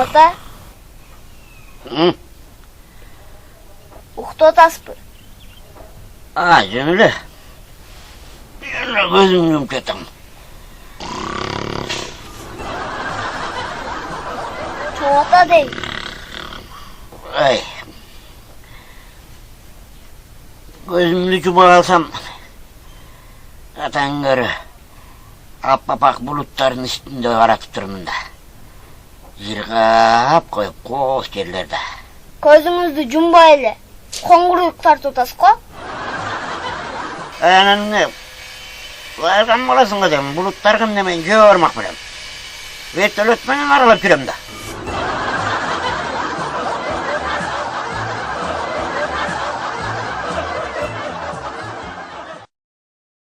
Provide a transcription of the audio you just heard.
ата? Уктап атасызбы? Жөн эле. Көзүмдү жұмып жатам. Чоң ата дейм. Көзүмдү жумуп алсам, атаң көрө. Аппапак булуттардын үстүндө каратып турмун да. Жыргап коюп кооз жерлерде. Көзүңүздү жумбай эле коңгурук тартып атасыз го? Анан эмне? Кайган болосуң го дейм, булуттар кым демен жөө бармак белем. Вертолет менен аралап жүрөм да.